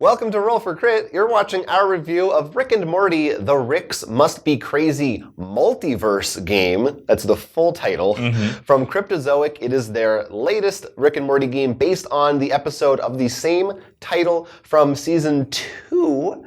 Welcome to Roll for Crit. You're watching our review of Rick and Morty, The Ricks Must Be Crazy Multiverse game. That's the full title. From Cryptozoic, it is their latest Rick and Morty game based on the episode of the same title from Season 2,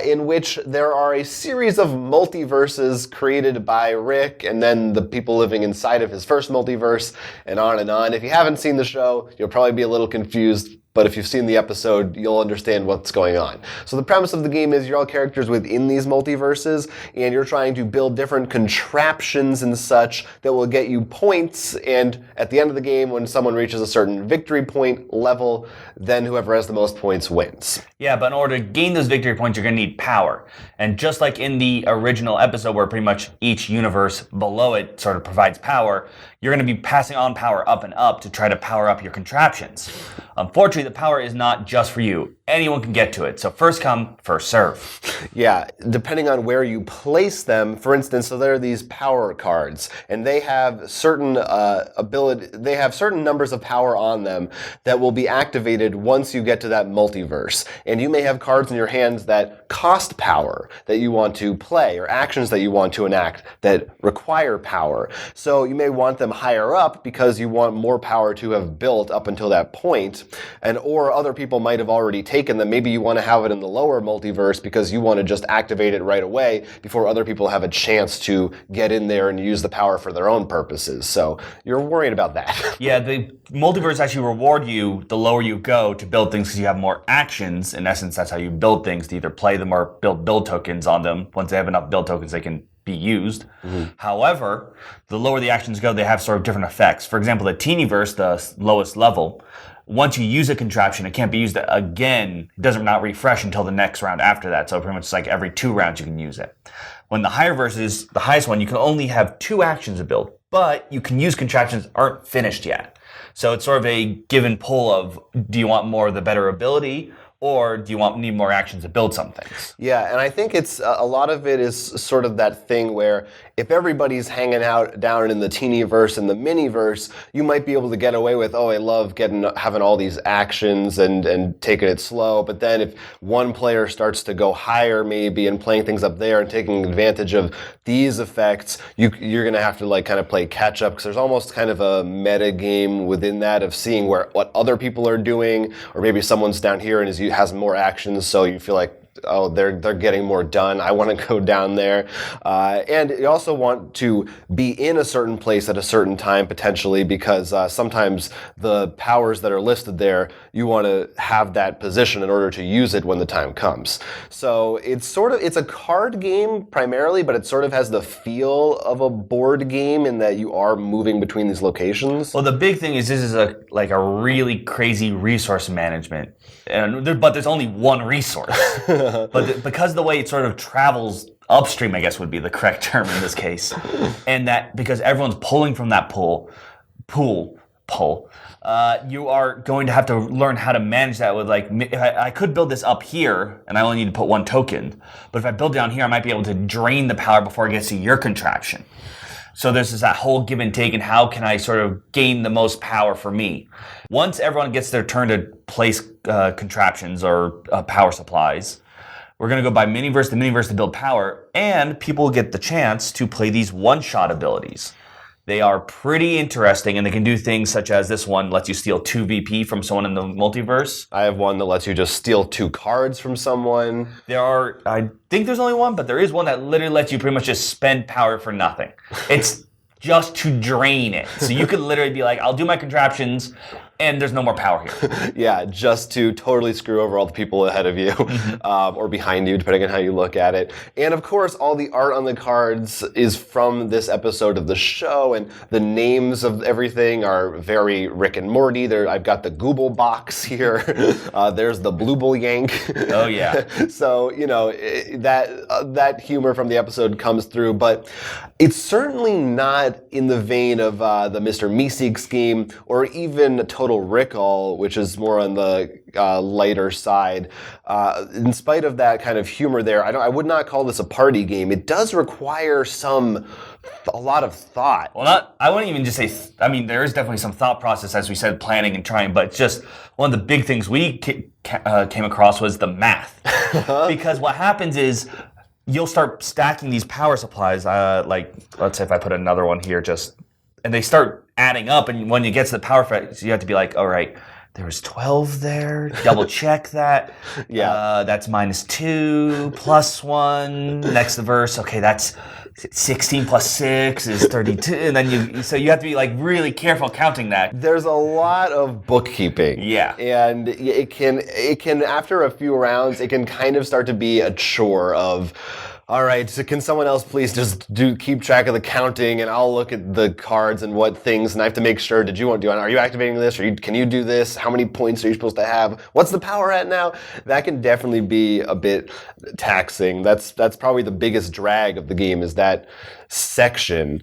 in which there are a series of multiverses created by Rick and then the people living inside of his first multiverse, and on and on. If you haven't seen the show, you'll probably be a little confused. But if you've seen the episode, you'll understand what's going on. So the premise of the game is you're all characters within these multiverses, and you're trying to build different contraptions and such that will get you points, and at the end of the game, when someone reaches a certain victory point level, then whoever has the most points wins. Yeah, but in order to gain those victory points, you're going to need power. And just like in the original episode where pretty much each universe below it sort of provides power, you're going to be passing on power up and up to try to power up your contraptions. Unfortunately, the power is not just for you. Anyone can get to it. So first come, first serve. Yeah, depending on where you place them, for instance, so there are these power cards, and they have certain they have certain numbers of power on them that will be activated once you get to that multiverse. And you may have cards in your hands that cost power that you want to play, or actions that you want to enact that require power. So you may want them higher up because you want more power to have built up until that point, and or other people might have already taken them. Maybe you want to have it in the lower multiverse because you want to just activate it right away before other people have a chance to get in there and use the power for their own purposes. So you're worried about that. Yeah, the multiverse actually reward you the lower you go to build things because you have more actions. In essence, that's how you build things, to either play them or build tokens on them. Once they have enough build tokens, they can be used. However, the lower the actions go, they have sort of different effects. For example, the Teenyverse, the lowest level, once you use a contraption, it can't be used again. It doesn't not refresh until the next round after that. So pretty much it's like every 2 rounds you can use it. When the higher verse is the highest one, you can only have 2 actions to build, but you can use contraptions that aren't finished yet. So it's sort of a give and pull of, do you want more of the better ability, or do you need more actions to build some things? Yeah, and I think it's a lot of it is sort of that thing where if everybody's hanging out down in the Teenyverse and the Miniverse, you might be able to get away with, I love having all these actions and taking it slow. But then if one player starts to go higher maybe and playing things up there and taking advantage of these effects, you're going to have to kind of play catch up, because there's almost kind of a meta game within that of seeing what other people are doing, or maybe someone's down here and has more actions, so you feel like, they're getting more done. I want to go down there. And you also want to be in a certain place at a certain time, potentially, because sometimes the powers that are listed there, you want to have that position in order to use it when the time comes. So it's a card game primarily, but it sort of has the feel of a board game in that you are moving between these locations. Well, the big thing is this is a really crazy resource management. But there's only one resource. But because the way it sort of travels upstream, I guess would be the correct term in this case, and that because everyone's pulling from that pool, you are going to have to learn how to manage that with I could build this up here and I only need to put 1 token, but if I build down here, I might be able to drain the power before it gets to your contraption. So there's that whole give and take, and how can I sort of gain the most power for me? Once everyone gets their turn to place contraptions or power supplies, we're going to go by miniverse to miniverse to build power, and people get the chance to play these one-shot abilities. They are pretty interesting, and they can do things such as this one lets you steal 2 VP from someone in the multiverse. I have one that lets you just steal 2 cards from someone. I think there's only one, but there is one that literally lets you pretty much just spend power for nothing. It's just to drain it. So you could literally be like, I'll do my contraptions, and there's no more power here. Yeah, just to totally screw over all the people ahead of you, or behind you, depending on how you look at it. And of course, all the art on the cards is from this episode of the show, and the names of everything are very Rick and Morty. I've got the Google box here. There's the Blue Yank. Oh yeah. So, that humor from the episode comes through, but it's certainly not in the vein of the Mr. Meeseeks game, or even Total Total Recall, which is more on the lighter side, in spite of that kind of humor there, I would not call this a party game. It does require a lot of thought. Well, I wouldn't even just say, there is definitely some thought process, as we said, planning and trying, but just one of the big things we came across was the math. Because what happens is you'll start stacking these power supplies, like, let's say if I put another one here, and they start adding up, and when you get to the power effects, you have to be like, all right, there was 12 there, double check that. Yeah. That's -2, +1, next verse, okay, that's 16 plus 6 is 32, and then so you have to be like really careful counting that. There's a lot of bookkeeping. Yeah. And it can after a few rounds, it can kind of start to be a chore of, all right, so can someone else please just keep track of the counting, and I'll look at the cards and what things, and I have to make sure, are you activating this, or can you do this? How many points are you supposed to have? What's the power at now? That can definitely be a bit taxing. That's probably the biggest drag of the game, is that section,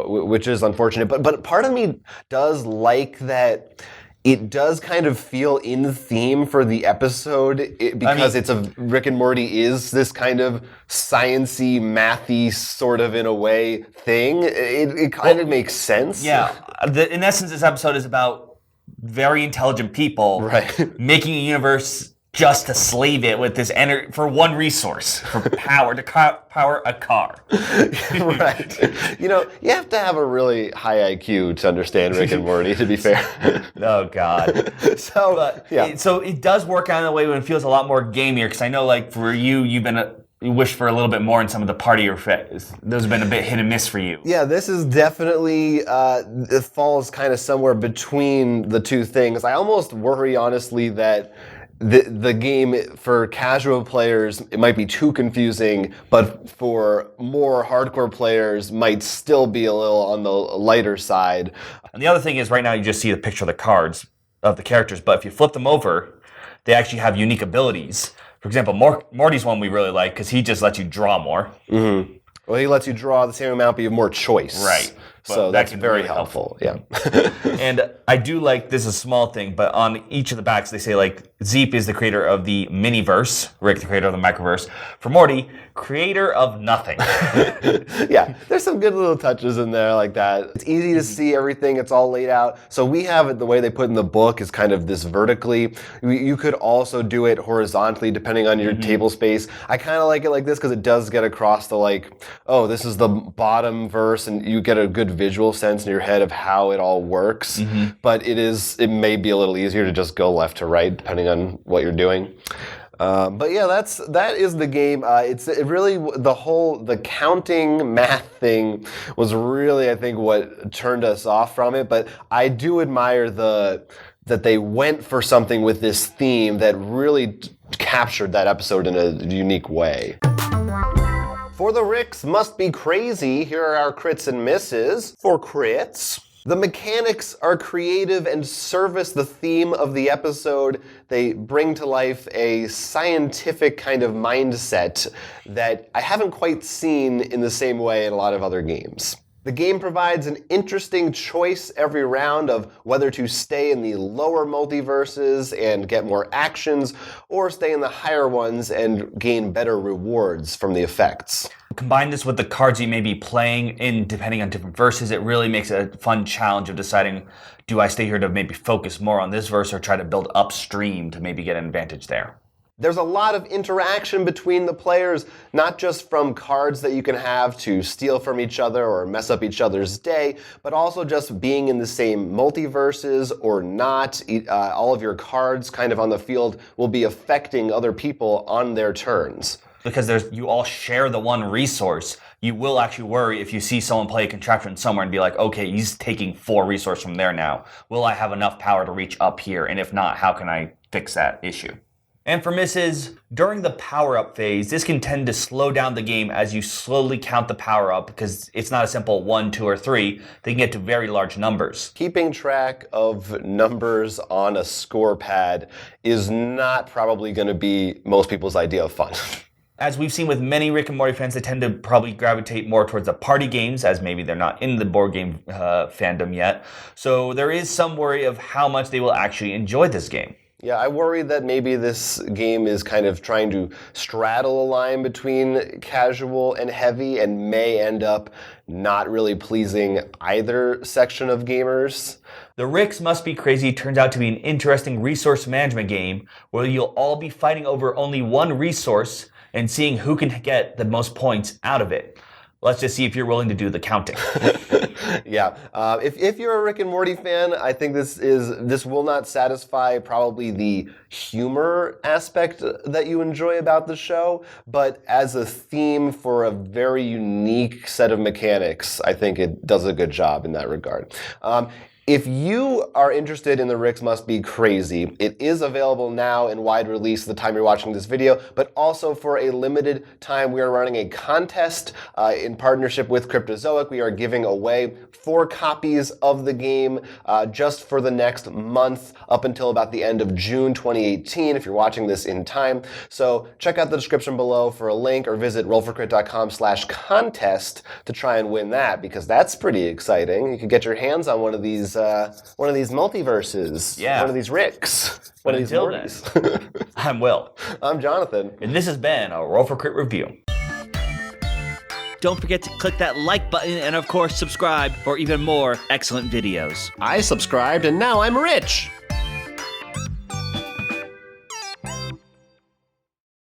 which is unfortunate. But part of me does like that it does kind of feel in theme for the episode because Rick and Morty is this kind of science-y, mathy sort of in a way thing. It kind of makes sense. Yeah. In essence, this episode is about very intelligent people making a universe just to slave it with this energy for one resource, for power, to power a car. Right. You have to have a really high IQ to understand Rick and Morty, to be fair. Oh, God. So it does work out in a way when it feels a lot more gamier, because I know, like, for you wish for a little bit more in some of the party effects. Those have been a bit hit and miss for you. Yeah, this is definitely, it falls kind of somewhere between the two things. I almost worry, honestly, that the game for casual players, it might be too confusing, but for more hardcore players might still be a little on the lighter side. And the other thing is, right now you just see the picture of the cards of the characters, but if you flip them over, they actually have unique abilities. For example, Morty's one we really like because he just lets you draw more. Mm-hmm. Well, he lets you draw the same amount, but you have more choice. Right. So that's very helpful. Yeah. And I do like, this is a small thing, but on each of the backs they say, like, Zeep is the creator of the miniverse, Rick the creator of the microverse. For Morty, creator of nothing. Yeah, there's some good little touches in there like that. It's easy to see everything. It's all laid out. So we have it the way they put in the book is kind of this vertically. You could also do it horizontally depending on your table space. I kind of like it like this because it does get across the, like, oh, this is the bottom verse, and you get a good visual sense in your head of how it all works. But it may be a little easier to just go left to right depending on what you're doing. But yeah, that is the game. It really, the counting math thing was really, I think, what turned us off from it. But I do admire that they went for something with this theme that really captured that episode in a unique way. For the Ricks must be crazy, here are our crits and misses. For crits, the mechanics are creative and service the theme of the episode. They bring to life a scientific kind of mindset that I haven't quite seen in the same way in a lot of other games. The game provides an interesting choice every round of whether to stay in the lower multiverses and get more actions, or stay in the higher ones and gain better rewards from the effects. Combine this with the cards you may be playing in, depending on different verses, it really makes it a fun challenge of deciding, do I stay here to maybe focus more on this verse or try to build upstream to maybe get an advantage there? There's a lot of interaction between the players, not just from cards that you can have to steal from each other or mess up each other's day, but also just being in the same multiverses or not. All of your cards kind of on the field will be affecting other people on their turns. Because you all share the one resource, you will actually worry if you see someone play a contraption somewhere and be like, okay, he's taking 4 resources from there now. Will I have enough power to reach up here? And if not, how can I fix that issue? And for misses, during the power-up phase, this can tend to slow down the game as you slowly count the power-up because it's not a simple 1, 2, or 3. They can get to very large numbers. Keeping track of numbers on a score pad is not probably going to be most people's idea of fun. As we've seen with many Rick and Morty fans, they tend to probably gravitate more towards the party games, as maybe they're not in the board game fandom yet. So there is some worry of how much they will actually enjoy this game. Yeah, I worry that maybe this game is kind of trying to straddle a line between casual and heavy and may end up not really pleasing either section of gamers. The Ricks Must Be Crazy turns out to be an interesting resource management game where you'll all be fighting over only one resource and seeing who can get the most points out of it. Let's just see if you're willing to do the counting. Yeah, if you're a Rick and Morty fan, I think this will not satisfy probably the humor aspect that you enjoy about the show, but as a theme for a very unique set of mechanics, I think it does a good job in that regard. If you are interested in the Ricks Must Be Crazy, it is available now in wide release at the time you're watching this video, but also for a limited time we are running a contest in partnership with Cryptozoic. We are giving away 4 copies of the game just for the next month up until about the end of June 2018 if you're watching this in time. So check out the description below for a link or visit rollforcrit.com/contest to try and win that, because that's pretty exciting. You could get your hands on one of these multiverses. Yeah. One of these Ricks. One of these until Mortys. I'm Will. I'm Jonathan. And this has been a Roll for Crit review. Don't forget to click that like button and, of course, subscribe for even more excellent videos. I subscribed and now I'm rich.